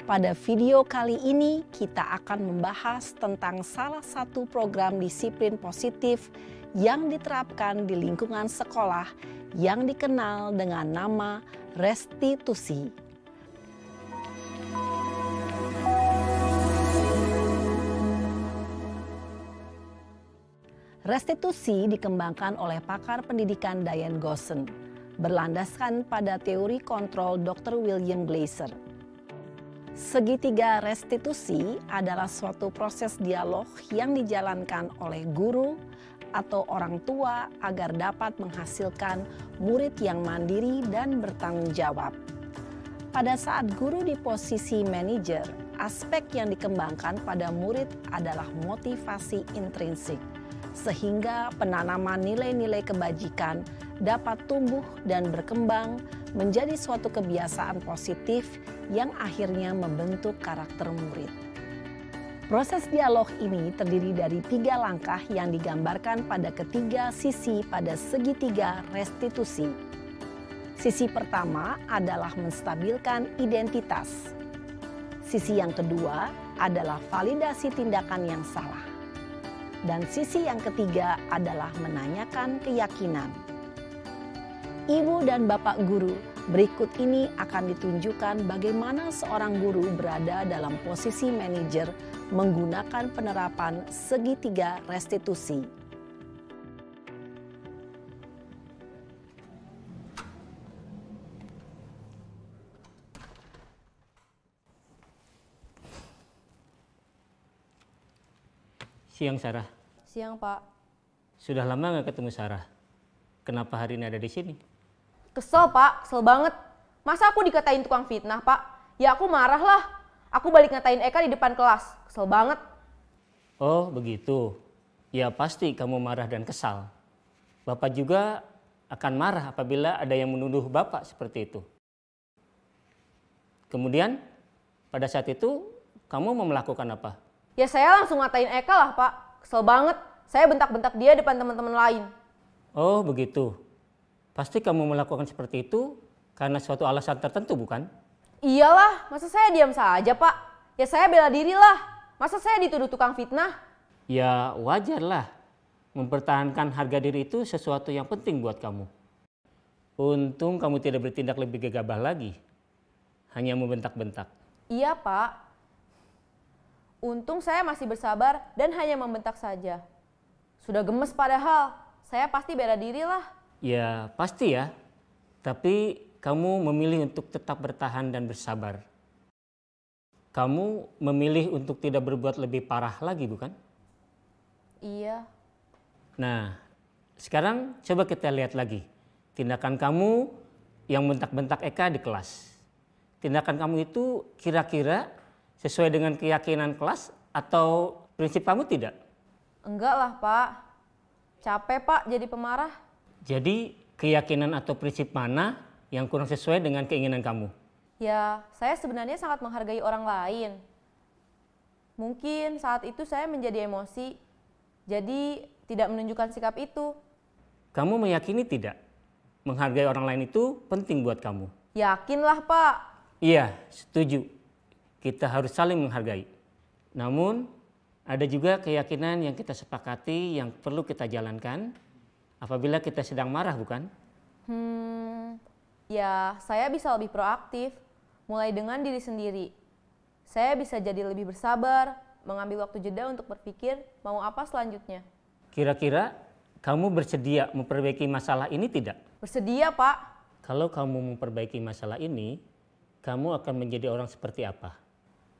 Pada video kali ini kita akan membahas tentang salah satu program disiplin positif yang diterapkan di lingkungan sekolah yang dikenal dengan nama restitusi. Restitusi dikembangkan oleh pakar pendidikan Diane Gosson, berlandaskan pada teori kontrol Dr. William Glasser. Segitiga restitusi adalah suatu proses dialog yang dijalankan oleh guru atau orang tua agar dapat menghasilkan murid yang mandiri dan bertanggung jawab. Pada saat guru di posisi manajer aspek yang dikembangkan pada murid adalah motivasi intrinsik, sehingga penanaman nilai-nilai kebajikan dapat tumbuh dan berkembang menjadi suatu kebiasaan positif yang akhirnya membentuk karakter murid. Proses dialog ini terdiri dari 3 langkah yang digambarkan pada ketiga sisi pada segitiga restitusi. Sisi pertama adalah menstabilkan identitas. Sisi yang kedua adalah validasi tindakan yang salah. Dan sisi yang ketiga adalah menanyakan keyakinan. Ibu dan Bapak guru, berikut ini akan ditunjukkan bagaimana seorang guru berada dalam posisi manajer menggunakan penerapan segitiga restitusi. Siang, Sarah. Siang, Pak. Sudah lama nggak ketemu Sarah. Kenapa hari ini ada di sini? Kesel, Pak. Kesel banget. Masa aku dikatain tukang fitnah, Pak? Ya aku marah lah. Aku balik ngatain Eka di depan kelas. Kesel banget. Oh, begitu. Ya pasti kamu marah dan kesal. Bapak juga akan marah apabila ada yang menuduh Bapak seperti itu. Kemudian, pada saat itu, kamu mau melakukan apa? Ya saya langsung ngatain Eka lah, Pak. Kesel banget. Saya bentak-bentak dia depan teman-teman lain. Oh, begitu. Pasti kamu melakukan seperti itu karena suatu alasan tertentu, bukan? Iyalah, masa saya diam saja, Pak? Ya saya bela diri lah. Masa saya dituduh tukang fitnah? Ya wajarlah. Mempertahankan harga diri itu sesuatu yang penting buat kamu. Untung kamu tidak bertindak lebih gegabah lagi. Hanya membentak-bentak. Iya, Pak. Untung saya masih bersabar dan hanya membentak saja. Sudah gemes padahal, saya pasti bela diri lah. Ya pasti ya, tapi kamu memilih untuk tetap bertahan dan bersabar. Kamu memilih untuk tidak berbuat lebih parah lagi, bukan? Iya. Nah, sekarang coba kita lihat lagi. Tindakan kamu yang bentak-bentak Eka di kelas. Tindakan kamu itu kira-kira sesuai dengan keyakinan kelas atau prinsip kamu tidak? Enggak lah, Pak. Capek, Pak, jadi pemarah. Jadi keyakinan atau prinsip mana yang kurang sesuai dengan keinginan kamu? Ya, saya sebenarnya sangat menghargai orang lain. Mungkin saat itu saya menjadi emosi, jadi tidak menunjukkan sikap itu. Kamu meyakini tidak? Menghargai orang lain itu penting buat kamu. Yakinlah, Pak. Iya, setuju. Kita harus saling menghargai. Namun, ada juga keyakinan yang kita sepakati yang perlu kita jalankan apabila kita sedang marah, bukan? Ya saya bisa lebih proaktif, mulai dengan diri sendiri. Saya bisa jadi lebih bersabar, mengambil waktu jeda untuk berpikir mau apa selanjutnya. Kira-kira kamu bersedia memperbaiki masalah ini tidak? Bersedia, Pak. Kalau kamu memperbaiki masalah ini, kamu akan menjadi orang seperti apa?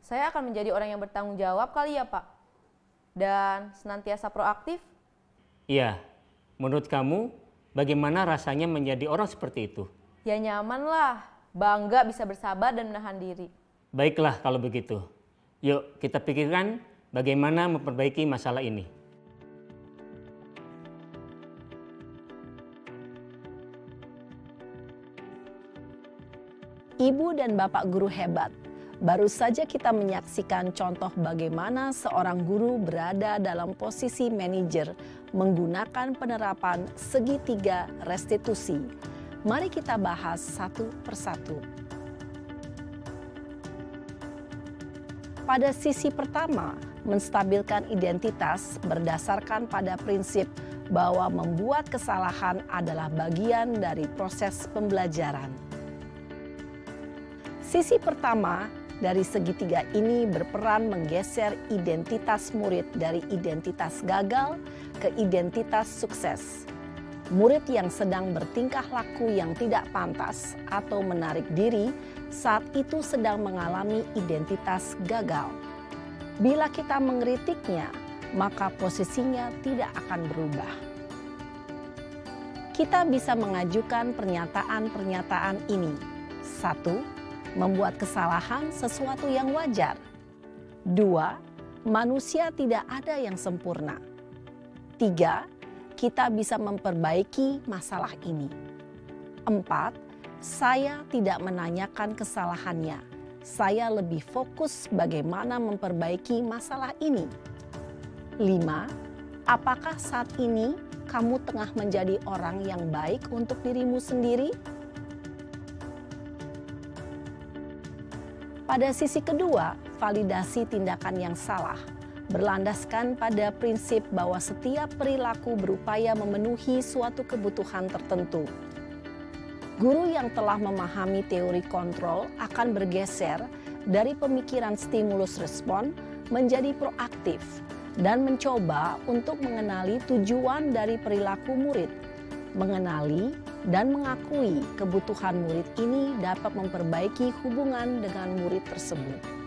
Saya akan menjadi orang yang bertanggung jawab kali ya, Pak. Dan senantiasa proaktif. Iya, menurut kamu bagaimana rasanya menjadi orang seperti itu? Ya nyaman lah, bangga bisa bersabar dan menahan diri. Baiklah kalau begitu. Yuk kita pikirkan bagaimana memperbaiki masalah ini. Ibu dan Bapak guru hebat. Baru saja kita menyaksikan contoh bagaimana seorang guru berada dalam posisi manajer menggunakan penerapan segitiga restitusi. Mari kita bahas satu persatu. Pada sisi pertama, menstabilkan identitas berdasarkan pada prinsip bahwa membuat kesalahan adalah bagian dari proses pembelajaran. Sisi pertama dari segitiga ini berperan menggeser identitas murid dari identitas gagal ke identitas sukses. Murid yang sedang bertingkah laku yang tidak pantas atau menarik diri saat itu sedang mengalami identitas gagal. Bila kita mengkritiknya, maka posisinya tidak akan berubah. Kita bisa mengajukan pernyataan-pernyataan ini. 1. Membuat kesalahan sesuatu yang wajar. 2, manusia tidak ada yang sempurna. 3, kita bisa memperbaiki masalah ini. 4, saya tidak menanyakan kesalahannya. Saya lebih fokus bagaimana memperbaiki masalah ini. 5, apakah saat ini kamu tengah menjadi orang yang baik untuk dirimu sendiri? Pada sisi kedua, validasi tindakan yang salah berlandaskan pada prinsip bahwa setiap perilaku berupaya memenuhi suatu kebutuhan tertentu. Guru yang telah memahami teori kontrol akan bergeser dari pemikiran stimulus respon menjadi proaktif dan mencoba untuk mengenali tujuan dari perilaku murid, mengenali dan mengakui kebutuhan murid ini dapat memperbaiki hubungan dengan murid tersebut.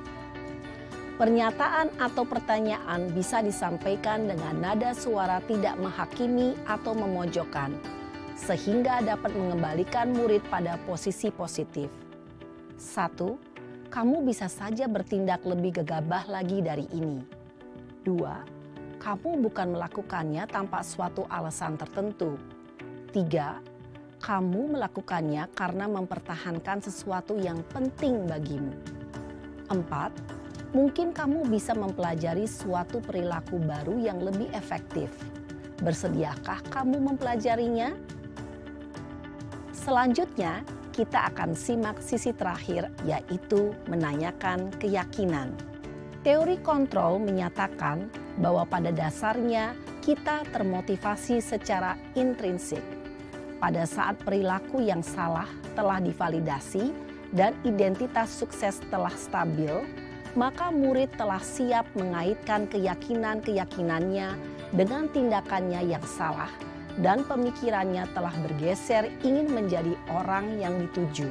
Pernyataan atau pertanyaan bisa disampaikan dengan nada suara tidak menghakimi atau memojokkan, sehingga dapat mengembalikan murid pada posisi positif. 1. Kamu bisa saja bertindak lebih gegabah lagi dari ini. 2. Kamu bukan melakukannya tanpa suatu alasan tertentu. 3. Kamu melakukannya karena mempertahankan sesuatu yang penting bagimu. 4. Mungkin kamu bisa mempelajari suatu perilaku baru yang lebih efektif. Bersediakah kamu mempelajarinya? Selanjutnya, kita akan simak sisi terakhir, yaitu menanyakan keyakinan. Teori kontrol menyatakan bahwa pada dasarnya kita termotivasi secara intrinsik. Pada saat perilaku yang salah telah divalidasi dan identitas sukses telah stabil, maka murid telah siap mengaitkan keyakinan-keyakinannya dengan tindakannya yang salah dan pemikirannya telah bergeser ingin menjadi orang yang dituju.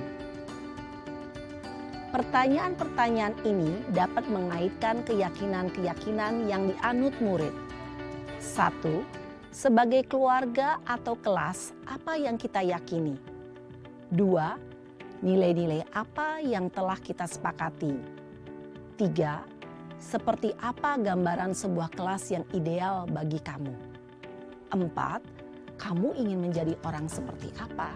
Pertanyaan-pertanyaan ini dapat mengaitkan keyakinan-keyakinan yang dianut murid. 1. Sebagai keluarga atau kelas, apa yang kita yakini? 2. Nilai-nilai apa yang telah kita sepakati? 3. Seperti apa gambaran sebuah kelas yang ideal bagi kamu? 4. Kamu ingin menjadi orang seperti apa?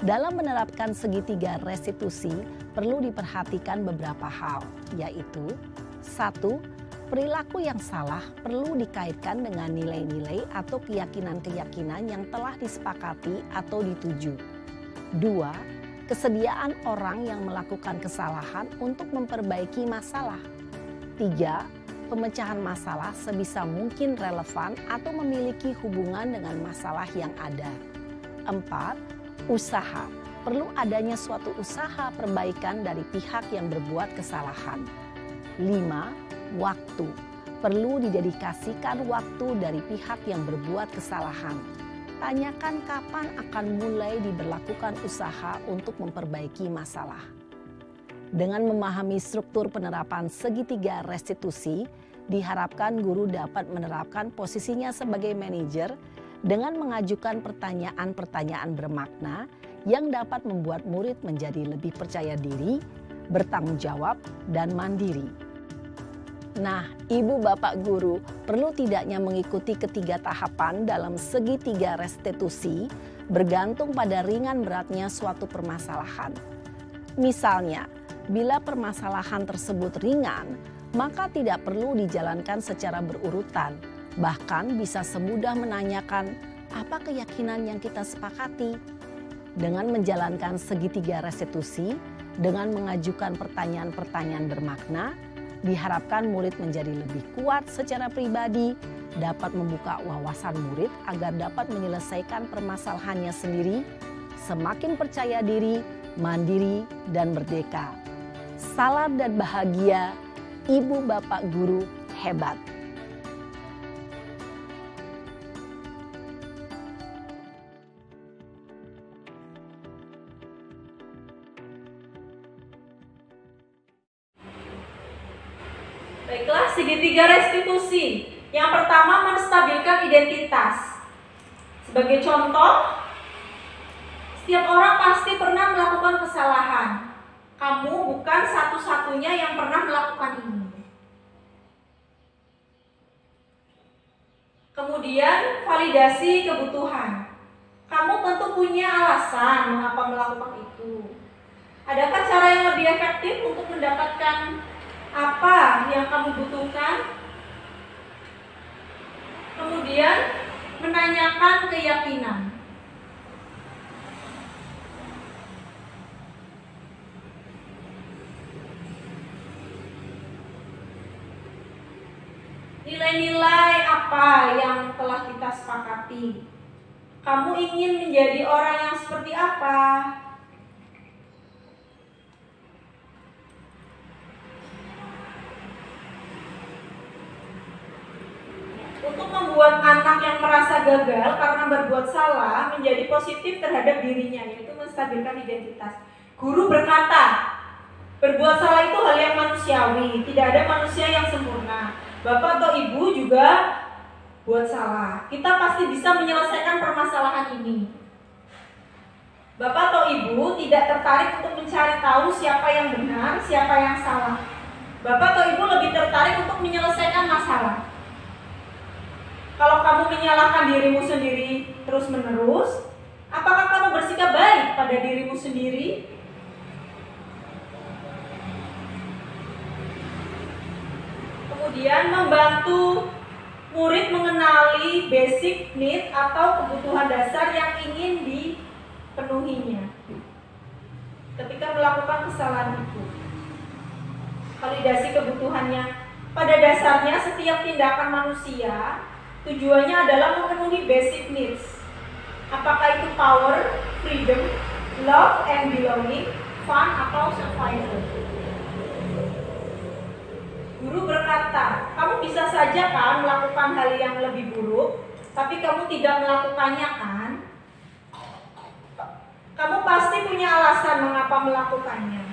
Dalam menerapkan segitiga restitusi, perlu diperhatikan beberapa hal, yaitu 1. Perilaku yang salah perlu dikaitkan dengan nilai-nilai atau keyakinan-keyakinan yang telah disepakati atau dituju. 2. Kesediaan orang yang melakukan kesalahan untuk memperbaiki masalah. 3. Pemecahan masalah sebisa mungkin relevan atau memiliki hubungan dengan masalah yang ada. 4. Usaha. Perlu adanya suatu usaha perbaikan dari pihak yang berbuat kesalahan. 5. Waktu. Perlu didedikasikan waktu dari pihak yang berbuat kesalahan. Tanyakan kapan akan mulai diberlakukan usaha untuk memperbaiki masalah. Dengan memahami struktur penerapan segitiga restitusi, diharapkan guru dapat menerapkan posisinya sebagai manajer dengan mengajukan pertanyaan-pertanyaan bermakna yang dapat membuat murid menjadi lebih percaya diri, bertanggung jawab, dan mandiri. Nah, ibu bapak guru perlu tidaknya mengikuti ketiga tahapan dalam segitiga restitusi bergantung pada ringan beratnya suatu permasalahan. Misalnya, bila permasalahan tersebut ringan, maka tidak perlu dijalankan secara berurutan. Bahkan bisa semudah menanyakan, apa keyakinan yang kita sepakati? Dengan menjalankan segitiga restitusi, dengan mengajukan pertanyaan-pertanyaan bermakna, diharapkan murid menjadi lebih kuat secara pribadi, dapat membuka wawasan murid agar dapat menyelesaikan permasalahannya sendiri, semakin percaya diri, mandiri, dan merdeka. Salam dan bahagia, ibu bapak guru hebat. Baiklah, segitiga restitusi. Yang pertama, menstabilkan identitas. Sebagai contoh, Setiap orang pasti pernah melakukan kesalahan. Kamu bukan satu-satunya yang pernah melakukan ini. Kemudian, validasi kebutuhan. Kamu tentu punya alasan mengapa melakukan itu. Adakah cara yang lebih efektif untuk mendapatkan apa yang kamu butuhkan? Kemudian, menanyakan keyakinan. Nilai-nilai apa yang telah kita sepakati? Kamu ingin menjadi orang yang seperti apa? Untuk membuat anak yang merasa gagal karena berbuat salah menjadi positif terhadap dirinya, yaitu menstabilkan identitas. Guru berkata, berbuat salah itu hal yang manusiawi, tidak ada manusia yang sempurna. Bapak atau ibu juga buat salah. Kita pasti bisa menyelesaikan permasalahan ini. Bapak atau ibu tidak tertarik untuk mencari tahu siapa yang benar, siapa yang salah. Bapak atau ibu lebih tertarik untuk menyelesaikan masalah. Kalau kamu menyalahkan dirimu sendiri terus-menerus, apakah kamu bersikap baik pada dirimu sendiri? Kemudian membantu murid mengenali basic need atau kebutuhan dasar yang ingin dipenuhinya ketika melakukan kesalahan itu. Validasi kebutuhannya. Pada dasarnya setiap tindakan manusia tujuannya adalah memenuhi basic needs. Apakah itu power, freedom, love and belonging, fun atau survival. Guru berkata, kamu bisa saja kan melakukan hal yang lebih buruk, tapi kamu tidak melakukannya kan? Kamu pasti punya alasan mengapa melakukannya.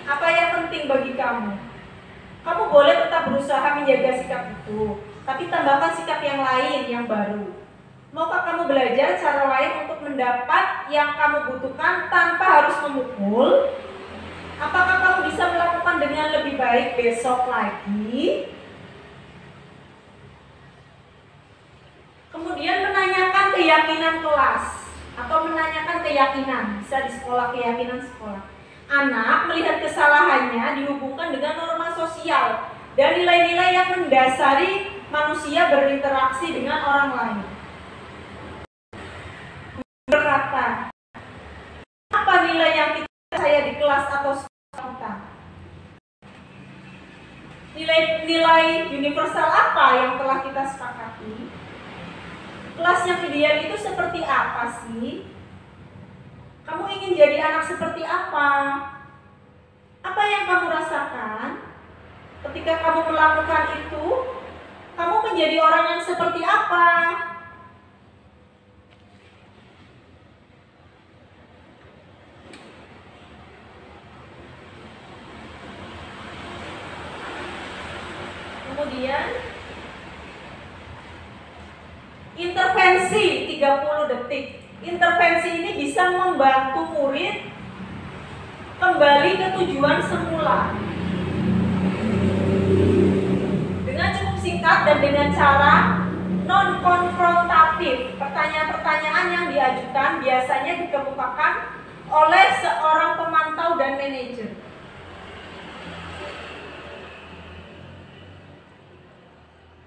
Apa yang penting bagi kamu? Kamu boleh tetap berusaha menjaga sikap itu, tapi tambahkan sikap yang lain yang baru. Maukah kamu belajar cara lain untuk mendapat yang kamu butuhkan tanpa harus memukul? Apakah kamu bisa melakukan dengan lebih baik besok lagi? Kemudian menanyakan keyakinan kelas atau menanyakan keyakinan, bisa di sekolah, keyakinan sekolah. Anak melihat kesalahannya dihubungkan dengan norma sosial dan nilai-nilai yang mendasari manusia berinteraksi dengan orang lain. Berkata, apa nilai yang saya di kelas atau sekolah kita? Nilai-nilai universal apa yang telah kita sepakati? Kelas yang ideal itu seperti apa sih? Kamu ingin jadi anak seperti apa? Apa yang kamu rasakan ketika kamu melakukan itu? Kamu menjadi orang yang seperti apa? Kemudian intervensi 30 detik. Intervensi ini bisa membantu murid kembali ke tujuan semula. Dengan cukup singkat dan dengan cara non-konfrontatif. Pertanyaan-pertanyaan yang diajukan biasanya dikemukakan oleh seorang pemantau dan manajer.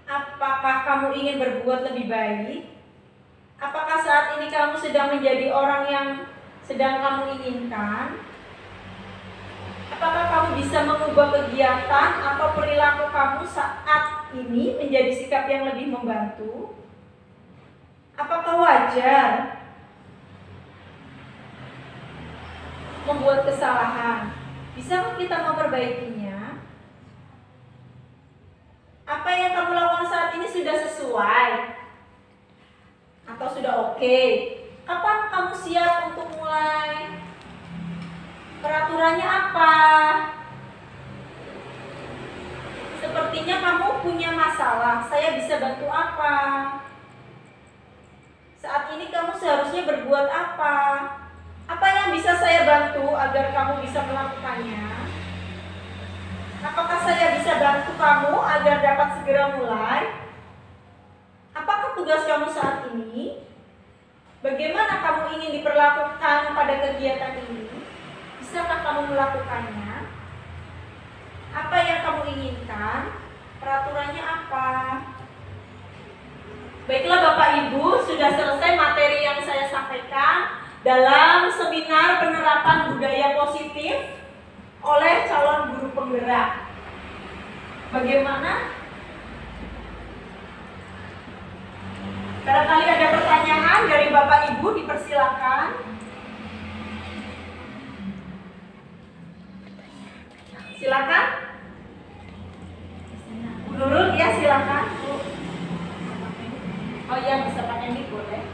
Apakah kamu ingin berbuat lebih baik? Apakah saat ini kamu sedang menjadi orang yang sedang kamu inginkan? Apakah kamu bisa mengubah kegiatan atau perilaku kamu saat ini menjadi sikap yang lebih membantu? Apakah wajar membuat kesalahan? Bisakah kita memperbaikinya? Apa yang kamu lakukan saat ini sudah sesuai? Atau sudah oke? Kapan kamu siap untuk mulai? Peraturannya apa? Sepertinya kamu punya masalah. Saya bisa bantu apa? Saat ini kamu seharusnya berbuat apa? saya bantu agar kamu bisa melakukannya? Apakah saya bisa bantu kamu agar dapat segera mulai? Apakah tugas kamu saat ini? Bagaimana kamu ingin diperlakukan pada kegiatan ini? Bisakah kamu melakukannya? Apa yang kamu inginkan? Peraturannya apa? Baiklah Bapak Ibu, sudah selesai materi yang saya sampaikan dalam seminar penerapan budaya positif oleh calon guru penggerak. Bagaimana? Barangkali ada pertanyaan dari Bapak Ibu, dipersilakan. Silakan. Bu Nurul, ya silakan. Oh iya, bisa pakai mic boleh.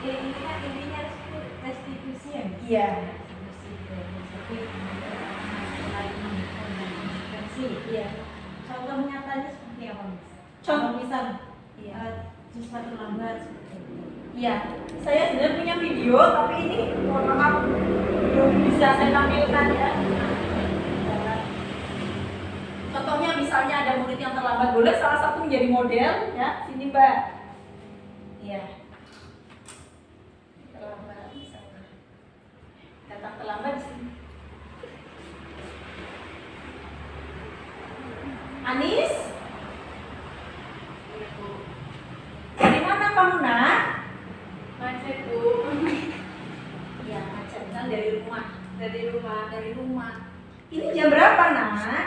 Intinya restitusi ya. Iya. Iya. Contoh nyatanya seperti apa, Miss? Contoh misal Iya. siswa terlambat seperti itu. Iya, saya sebenarnya punya video, tapi ini mohon maaf belum bisa saya tampilkan ya. Contohnya misalnya ada murid yang terlambat, boleh salah satu menjadi model ya. Sini Mbak. Iya. Terlambat misalnya. Datang terlambat di sini. Anis? Dari mana kamu nak? Macet, Bu. Iya, macet kan dari rumah. Dari rumah. Ini jam berapa nak?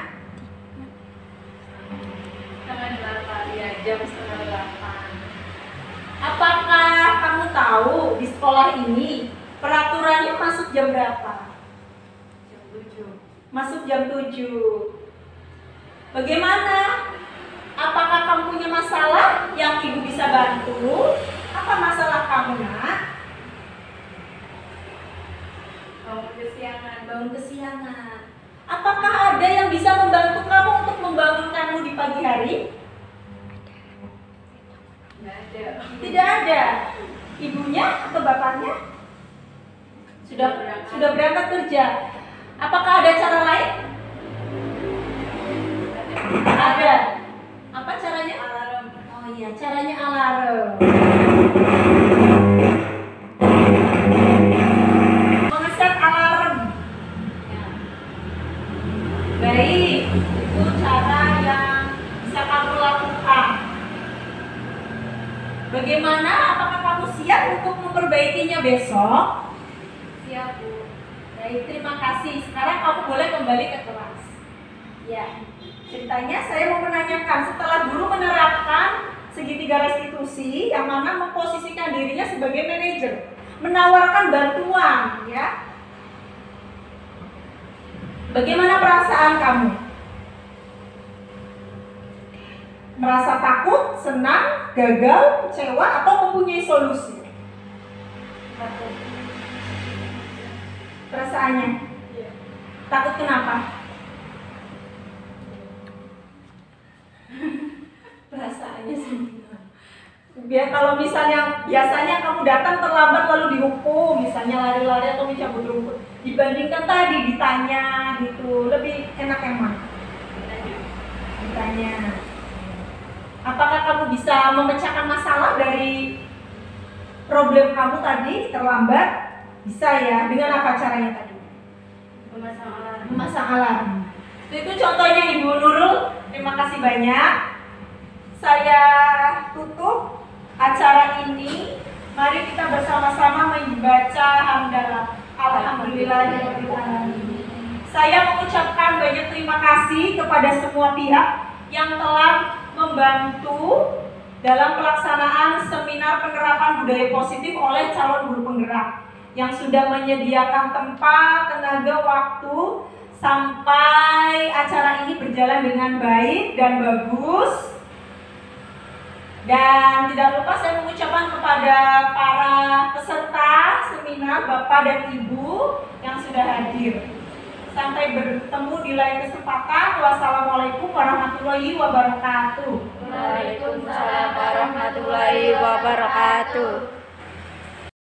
Setengah 8, ya jam setengah 8. Apakah kamu tahu di sekolah ini peraturannya masuk jam berapa? Jam 7. Masuk jam 7. Bagaimana? Apakah kamu punya masalah yang ibu bisa bantu? Apa masalah kamu nak? Bangun kesiangan. Apakah ada yang bisa membantu kamu untuk membangunkanmu di pagi hari? Nggak ada. Tidak ada. Ibunya atau bapaknya? Sudah berangkat kerja. Apakah ada cara lain? Ada. Apa caranya? Alarm. Oh iya, caranya alarm. Mengeset alarm. Ya. Baik, itu cara yang bisa kamu lakukan. Bagaimana? Apakah kamu siap untuk memperbaikinya besok? Siap, Bu. Baik, terima kasih. Sekarang kamu boleh kembali ke kelas. Ya, ceritanya saya mau menanyakan, setelah guru menerapkan segitiga restitusi yang mana memposisikan dirinya sebagai manajer, menawarkan bantuan, ya. Bagaimana perasaan kamu? Merasa takut, senang, gagal, kecewa, atau mempunyai solusi? Takut. Perasaannya? Takut kenapa? Perasaannya sih. Biar kalau misalnya biasanya kamu datang terlambat lalu dihukum, misalnya lari-lari atau mencabut rumput, dibandingkan tadi ditanya gitu, lebih enak yang mana? Ditanya. Apakah kamu bisa memecahkan masalah dari problem kamu tadi terlambat? Bisa ya. Dengan apa caranya tadi? Memasang alarm. Itu contohnya Ibu Nurul. Terima kasih banyak. Saya tutup acara ini. Mari kita bersama-sama membaca hamdalah. Alhamdulillahirobbilalamin. Saya mengucapkan banyak terima kasih kepada semua pihak yang telah membantu dalam pelaksanaan seminar penerapan budaya positif oleh calon guru penggerak yang sudah menyediakan tempat, tenaga, waktu sampai acara ini berjalan dengan baik dan bagus. Dan tidak lupa saya mengucapkan kepada para peserta seminar, Bapak dan Ibu yang sudah hadir. Sampai bertemu di lain kesempatan. Wassalamualaikum warahmatullahi wabarakatuh. Waalaikumsalam warahmatullahi wabarakatuh.